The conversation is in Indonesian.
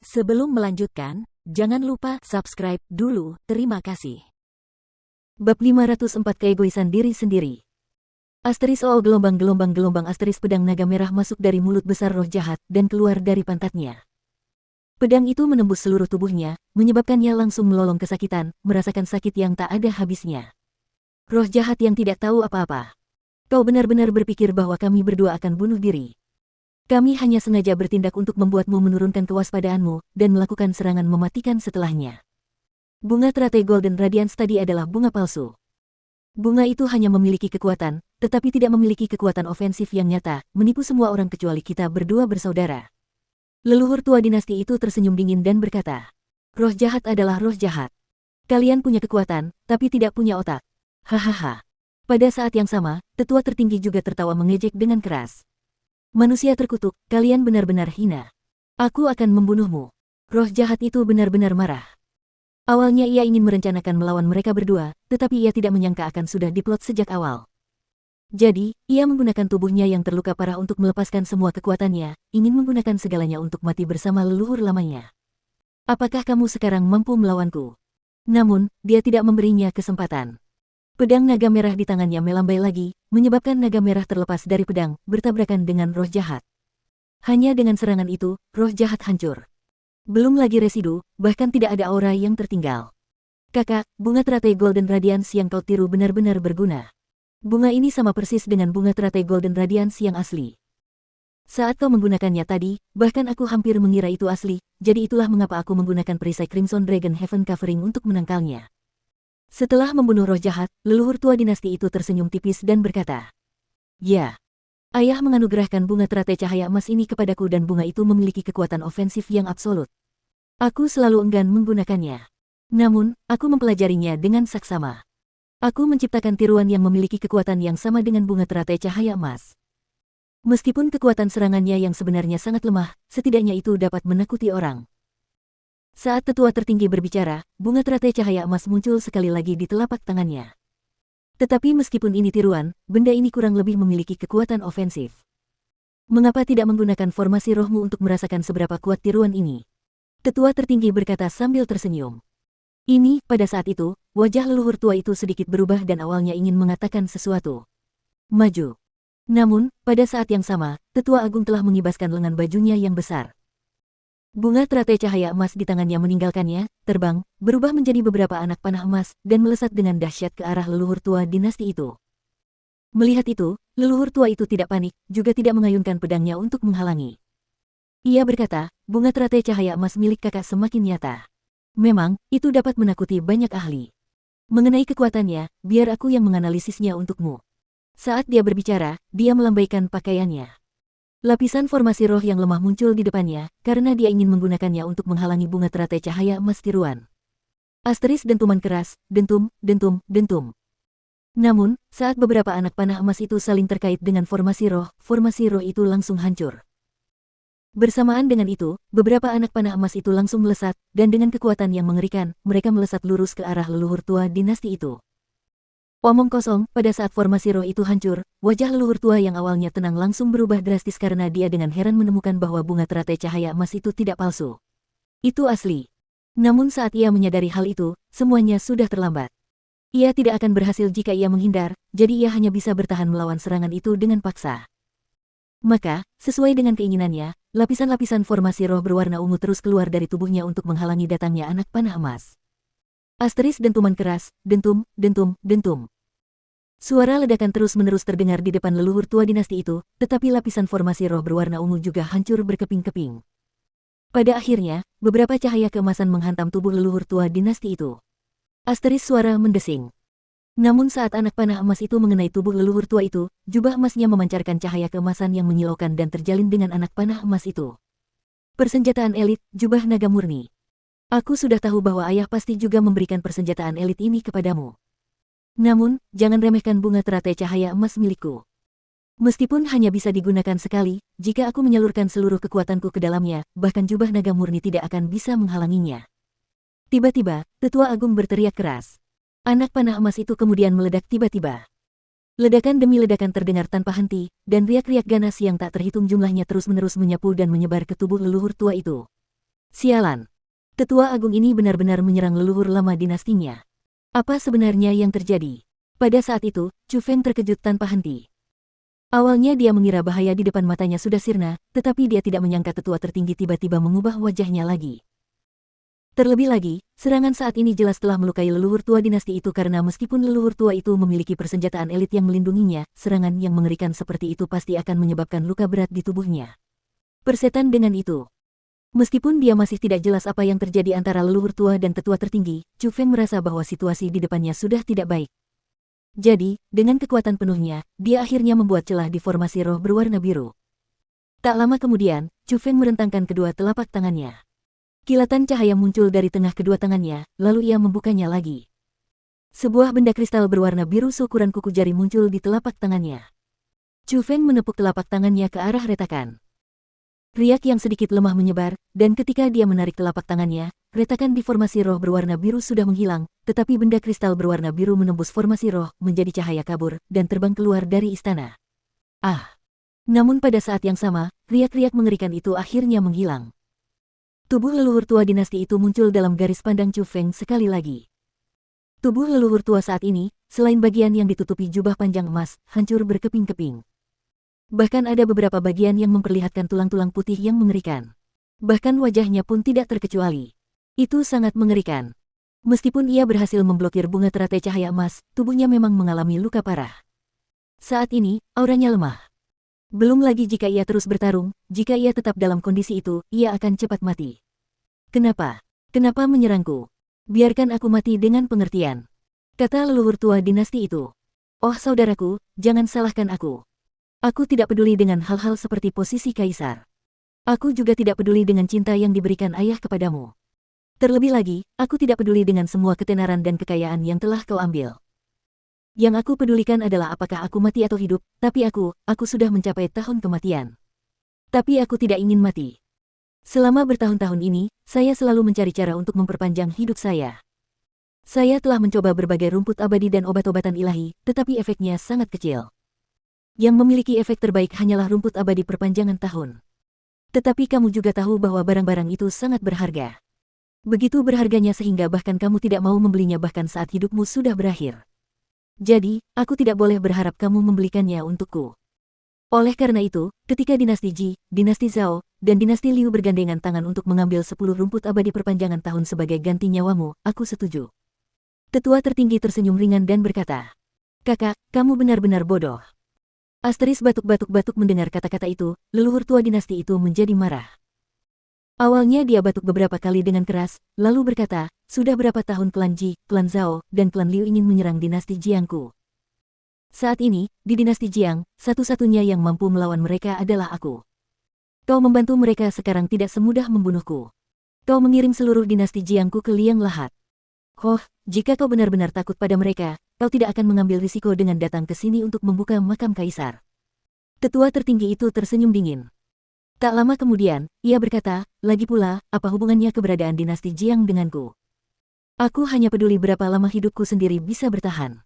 Sebelum melanjutkan, jangan lupa subscribe dulu, terima kasih. Bab 504 Keegoisan Diri Sendiri. Asteris gelombang asteris pedang naga merah masuk dari mulut besar roh jahat dan keluar dari pantatnya. Pedang itu menembus seluruh tubuhnya, menyebabkannya langsung melolong kesakitan, merasakan sakit yang tak ada habisnya. Roh jahat yang tidak tahu apa-apa. Kau benar-benar berpikir bahwa kami berdua akan bunuh diri. Kami hanya sengaja bertindak untuk membuatmu menurunkan kewaspadaanmu dan melakukan serangan mematikan setelahnya. Bunga teratai Golden Radiance tadi adalah bunga palsu. Bunga itu hanya memiliki kekuatan, tetapi tidak memiliki kekuatan ofensif yang nyata, menipu semua orang kecuali kita berdua bersaudara. Leluhur tua dinasti itu tersenyum dingin dan berkata, "Roh jahat adalah roh jahat. Kalian punya kekuatan, tapi tidak punya otak. Hahaha." Pada saat yang sama, tetua tertinggi juga tertawa mengejek dengan keras. "Manusia terkutuk, kalian benar-benar hina. Aku akan membunuhmu." Roh jahat itu benar-benar marah. Awalnya ia ingin merencanakan melawan mereka berdua, tetapi ia tidak menyangka akan sudah diplot sejak awal. Jadi, ia menggunakan tubuhnya yang terluka parah untuk melepaskan semua kekuatannya, ingin menggunakan segalanya untuk mati bersama leluhur lamanya. "Apakah kamu sekarang mampu melawanku?" Namun, dia tidak memberinya kesempatan. Pedang naga merah di tangannya melambai lagi, menyebabkan naga merah terlepas dari pedang, bertabrakan dengan roh jahat. Hanya dengan serangan itu, roh jahat hancur. Belum lagi residu, bahkan tidak ada aura yang tertinggal. "Kakak, bunga teratai Golden Radiance yang kau tiru benar-benar berguna. Bunga ini sama persis dengan bunga teratai Golden Radiance yang asli. Saat kau menggunakannya tadi, bahkan aku hampir mengira itu asli, jadi itulah mengapa aku menggunakan perisai Crimson Dragon Heaven Covering untuk menangkalnya." Setelah membunuh roh jahat, leluhur tua dinasti itu tersenyum tipis dan berkata, "Ya, ayah menganugerahkan bunga teratai cahaya emas ini kepadaku dan bunga itu memiliki kekuatan ofensif yang absolut. Aku selalu enggan menggunakannya. Namun, aku mempelajarinya dengan saksama. Aku menciptakan tiruan yang memiliki kekuatan yang sama dengan bunga teratai cahaya emas. Meskipun kekuatan serangannya yang sebenarnya sangat lemah, setidaknya itu dapat menakuti orang." Saat tetua tertinggi berbicara, bunga teratai cahaya emas muncul sekali lagi di telapak tangannya. Tetapi meskipun ini tiruan, benda ini kurang lebih memiliki kekuatan ofensif. "Mengapa tidak menggunakan formasi rohmu untuk merasakan seberapa kuat tiruan ini?" Tetua tertinggi berkata sambil tersenyum. Pada saat itu, wajah leluhur tua itu sedikit berubah dan awalnya ingin mengatakan sesuatu. "Maju." Namun, pada saat yang sama, tetua agung telah mengibaskan lengan bajunya yang besar. Bunga teratai cahaya emas di tangannya meninggalkannya, terbang, berubah menjadi beberapa anak panah emas, dan melesat dengan dahsyat ke arah leluhur tua dinasti itu. Melihat itu, leluhur tua itu tidak panik, juga tidak mengayunkan pedangnya untuk menghalangi. Ia berkata, "Bunga teratai cahaya emas milik kakak semakin nyata. Memang, itu dapat menakuti banyak ahli. Mengenai kekuatannya, biar aku yang menganalisisnya untukmu." Saat dia berbicara, dia melambaikan pakaiannya. Lapisan formasi roh yang lemah muncul di depannya, karena dia ingin menggunakannya untuk menghalangi bunga teratai cahaya emas tiruan. Asteris dentuman keras, dentum, dentum, dentum. Namun, saat beberapa anak panah emas itu saling terkait dengan formasi roh itu langsung hancur. Bersamaan dengan itu, beberapa anak panah emas itu langsung melesat, dan dengan kekuatan yang mengerikan, mereka melesat lurus ke arah leluhur tua dinasti itu. Omong kosong, pada saat formasi roh itu hancur, wajah leluhur tua yang awalnya tenang langsung berubah drastis karena dia dengan heran menemukan bahwa bunga teratai cahaya emas itu tidak palsu. Itu asli. Namun saat ia menyadari hal itu, semuanya sudah terlambat. Ia tidak akan berhasil jika ia menghindar, jadi ia hanya bisa bertahan melawan serangan itu dengan paksa. Maka, sesuai dengan keinginannya, lapisan-lapisan formasi roh berwarna ungu terus keluar dari tubuhnya untuk menghalangi datangnya anak panah emas. Asteris dentuman keras, dentum, dentum, dentum. Suara ledakan terus-menerus terdengar di depan leluhur tua dinasti itu, tetapi lapisan formasi roh berwarna ungu juga hancur berkeping-keping. Pada akhirnya, beberapa cahaya keemasan menghantam tubuh leluhur tua dinasti itu. Asteris suara mendesing. Namun saat anak panah emas itu mengenai tubuh leluhur tua itu, jubah emasnya memancarkan cahaya keemasan yang menyilaukan dan terjalin dengan anak panah emas itu. "Persenjataan elit, jubah naga murni. Aku sudah tahu bahwa ayah pasti juga memberikan persenjataan elit ini kepadamu. Namun, jangan remehkan bunga teratai cahaya emas milikku. Meskipun hanya bisa digunakan sekali, jika aku menyalurkan seluruh kekuatanku ke dalamnya, bahkan jubah naga murni tidak akan bisa menghalanginya." Tiba-tiba, tetua agung berteriak keras. Anak panah emas itu kemudian meledak tiba-tiba. Ledakan demi ledakan terdengar tanpa henti, dan riak-riak ganas yang tak terhitung jumlahnya terus-menerus menyapu dan menyebar ke tubuh leluhur tua itu. Sialan. Tetua Agung ini benar-benar menyerang leluhur lama dinastinya. Apa sebenarnya yang terjadi? Pada saat itu, Chu Feng terkejut tanpa henti. Awalnya dia mengira bahaya di depan matanya sudah sirna, tetapi dia tidak menyangka tetua tertinggi tiba-tiba mengubah wajahnya lagi. Terlebih lagi, serangan saat ini jelas telah melukai leluhur tua dinasti itu karena meskipun leluhur tua itu memiliki persenjataan elit yang melindunginya, serangan yang mengerikan seperti itu pasti akan menyebabkan luka berat di tubuhnya. Persetan dengan itu. Meskipun dia masih tidak jelas apa yang terjadi antara leluhur tua dan tetua tertinggi, Chu Feng merasa bahwa situasi di depannya sudah tidak baik. Jadi, dengan kekuatan penuhnya, dia akhirnya membuat celah di formasi roh berwarna biru. Tak lama kemudian, Chu Feng merentangkan kedua telapak tangannya. Kilatan cahaya muncul dari tengah kedua tangannya, lalu ia membukanya lagi. Sebuah benda kristal berwarna biru seukuran kuku jari muncul di telapak tangannya. Chu Feng menepuk telapak tangannya ke arah retakan. Riak yang sedikit lemah menyebar, dan ketika dia menarik telapak tangannya, retakan di formasi roh berwarna biru sudah menghilang, tetapi benda kristal berwarna biru menembus formasi roh menjadi cahaya kabur dan terbang keluar dari istana. Ah! Namun pada saat yang sama, riak-riak mengerikan itu akhirnya menghilang. Tubuh leluhur tua dinasti itu muncul dalam garis pandang Chu Feng sekali lagi. Tubuh leluhur tua saat ini, selain bagian yang ditutupi jubah panjang emas, hancur berkeping-keping. Bahkan ada beberapa bagian yang memperlihatkan tulang-tulang putih yang mengerikan. Bahkan wajahnya pun tidak terkecuali. Itu sangat mengerikan. Meskipun ia berhasil memblokir bunga teratai cahaya emas, tubuhnya memang mengalami luka parah. Saat ini, auranya lemah. Belum lagi jika ia terus bertarung, jika ia tetap dalam kondisi itu, ia akan cepat mati. Kenapa? Kenapa menyerangku? Biarkan aku mati dengan pengertian. Kata leluhur tua dinasti itu. Oh saudaraku, jangan salahkan aku. Aku tidak peduli dengan hal-hal seperti posisi kaisar. Aku juga tidak peduli dengan cinta yang diberikan ayah kepadamu. Terlebih lagi, aku tidak peduli dengan semua ketenaran dan kekayaan yang telah kau ambil. Yang aku pedulikan adalah apakah aku mati atau hidup, tapi aku sudah mencapai tahun kematian. Tapi aku tidak ingin mati. Selama bertahun-tahun ini, saya selalu mencari cara untuk memperpanjang hidup saya. Saya telah mencoba berbagai rumput abadi dan obat-obatan ilahi, tetapi efeknya sangat kecil. Yang memiliki efek terbaik hanyalah rumput abadi perpanjangan tahun. Tetapi kamu juga tahu bahwa barang-barang itu sangat berharga. Begitu berharganya sehingga bahkan kamu tidak mau membelinya bahkan saat hidupmu sudah berakhir. Jadi, aku tidak boleh berharap kamu membelikannya untukku. Oleh karena itu, ketika dinasti Ji, dinasti Zhao, dan dinasti Liu bergandengan tangan untuk mengambil 10 rumput abadi perpanjangan tahun sebagai ganti nyawamu, aku setuju. Tetua tertinggi tersenyum ringan dan berkata, "Kakak, kamu benar-benar bodoh." Asteris batuk-batuk mendengar kata-kata itu, leluhur tua dinasti itu menjadi marah. Awalnya dia batuk beberapa kali dengan keras, lalu berkata, sudah berapa tahun klan Ji, klan Zhao, dan klan Liu ingin menyerang dinasti Jiangku. Saat ini, di dinasti Jiang, satu-satunya yang mampu melawan mereka adalah aku. Kau membantu mereka sekarang tidak semudah membunuhku. Kau mengirim seluruh dinasti Jiangku ke liang lahat. Hoh, jika kau benar-benar takut pada mereka, kau tidak akan mengambil risiko dengan datang ke sini untuk membuka makam kaisar. Tetua tertinggi itu tersenyum dingin. Tak lama kemudian, ia berkata, lagi pula, apa hubungannya keberadaan dinasti Jiang denganku? Aku hanya peduli berapa lama hidupku sendiri bisa bertahan.